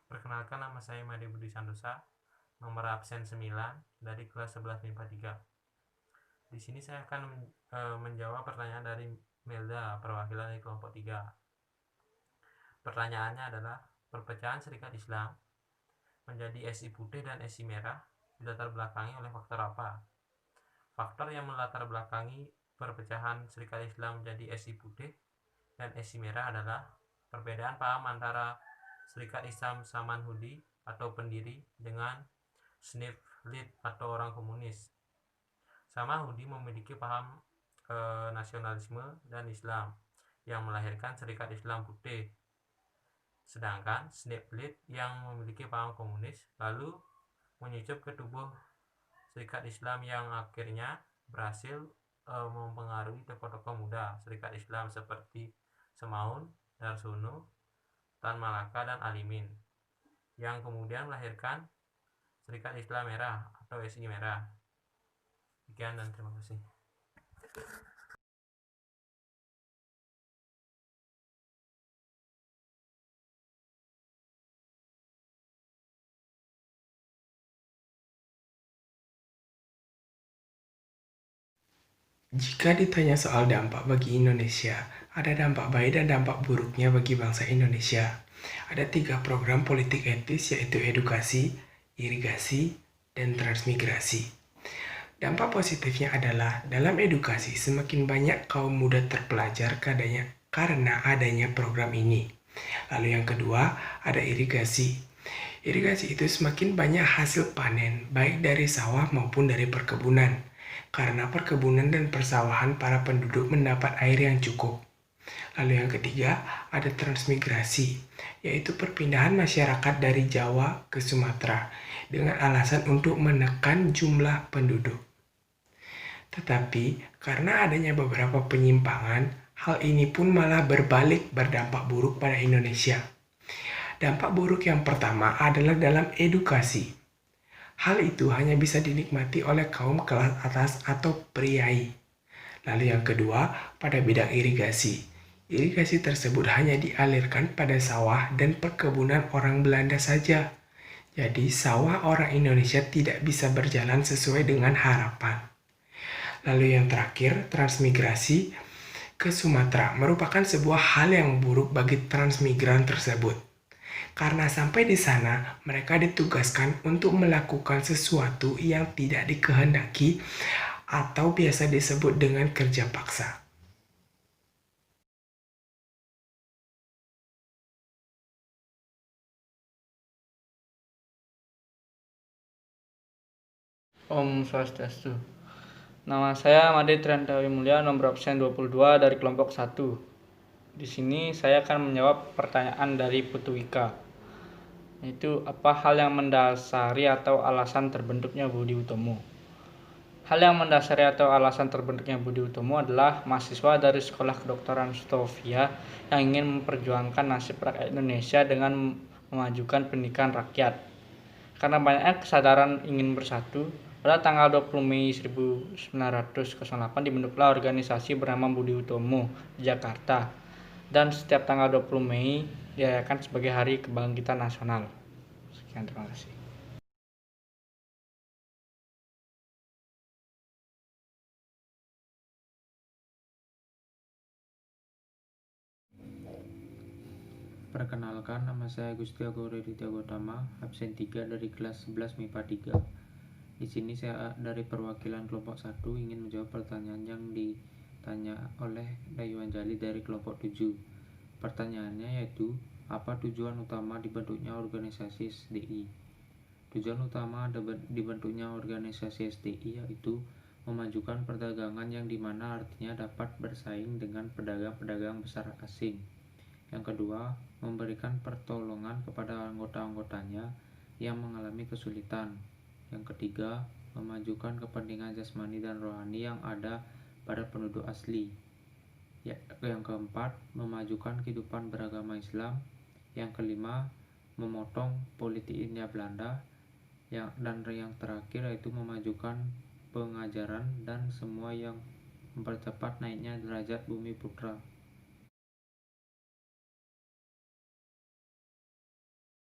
Perkenalkan, nama saya Made Budi Santosa, nomor absen 9 dari kelas 11 MIPA 3. Di sini saya akan menjawab pertanyaan dari Melda, perwakilan dari kelompok 3. Pertanyaannya adalah, perpecahan Serikat Islam menjadi SI putih dan SI merah dilatar belakangi oleh faktor apa? Faktor yang melatar belakangi perpecahan Serikat Islam menjadi SI putih dan SI merah adalah perbedaan paham antara Serikat Islam Samanhudi atau pendiri dengan Schneeflid atau orang komunis. Samanhudi memiliki paham nasionalisme dan Islam yang melahirkan Serikat Islam Putih, sedangkan Schneeflid yang memiliki paham komunis lalu menyusup ke tubuh Serikat Islam yang akhirnya berhasil mempengaruhi tokoh-tokoh muda Serikat Islam seperti Semaun, Darsono, Tan Malaka, dan Alimin, yang kemudian melahirkan Serikat Islam Merah atau SI Merah. Sekian dan terima kasih. Jika ditanya soal dampak bagi Indonesia, ada dampak baik dan dampak buruknya bagi bangsa Indonesia. Ada 3 program politik etis, yaitu edukasi, irigasi, dan transmigrasi. Dampak positifnya adalah dalam edukasi semakin banyak kaum muda terpelajar karena adanya program ini. Lalu yang kedua, ada irigasi. Irigasi itu semakin banyak hasil panen, baik dari sawah maupun dari perkebunan. Karena perkebunan dan persawahan para penduduk mendapat air yang cukup. Lalu yang ketiga, ada transmigrasi, yaitu perpindahan masyarakat dari Jawa ke Sumatera dengan alasan untuk menekan jumlah penduduk. Tetapi karena adanya beberapa penyimpangan, hal ini pun malah berbalik berdampak buruk pada Indonesia. Dampak buruk yang pertama adalah dalam edukasi. Hal itu hanya bisa dinikmati oleh kaum kelas atas atau priai. Lalu yang kedua, pada bidang irigasi. Irigasi tersebut hanya dialirkan pada sawah dan perkebunan orang Belanda saja. Jadi sawah orang Indonesia tidak bisa berjalan sesuai dengan harapan. Lalu yang terakhir, transmigrasi ke Sumatera merupakan sebuah hal yang buruk bagi transmigran tersebut. Karena sampai di sana, mereka ditugaskan untuk melakukan sesuatu yang tidak dikehendaki atau biasa disebut dengan kerja paksa. Om Swastiastu. Nama saya Made Triantawi Mulya, nomor absen 22 dari kelompok 1. Di sini saya akan menjawab pertanyaan dari Putu Wika, yaitu apa hal yang mendasari atau alasan terbentuknya Budi Utomo. Hal yang mendasari atau alasan terbentuknya Budi Utomo adalah mahasiswa dari Sekolah Kedokteran Stovia yang ingin memperjuangkan nasib rakyat Indonesia dengan memajukan pendidikan rakyat. Karena banyaknya kesadaran ingin bersatu, pada tanggal 20 Mei 1908 dibentuklah organisasi bernama Budi Utomo di Jakarta, dan setiap tanggal 20 Mei dirayakan sebagai Hari Kebangkitan Nasional. Sekian, terima kasih. Perkenalkan, nama saya Gusti Agung Riditya Gotama, absen 3 dari kelas 11 MIPA 3. Di sini saya dari perwakilan kelompok 1 ingin menjawab pertanyaan yang ditanya oleh Dayuan Jali dari kelompok 7. Pertanyaannya yaitu, apa tujuan utama dibentuknya organisasi SDI? Tujuan utama dibentuknya organisasi SDI yaitu memajukan perdagangan yang dimana artinya dapat bersaing dengan pedagang-pedagang besar asing. Yang kedua, memberikan pertolongan kepada anggota-anggotanya yang mengalami kesulitan. Yang ketiga, memajukan kepentingan jasmani dan rohani yang ada pada penduduk asli. Yang keempat, memajukan kehidupan beragama Islam. Yang kelima, memotong politik Hindia Belanda. Dan yang terakhir yaitu memajukan pengajaran dan semua yang mempercepat naiknya derajat Bumi Putra.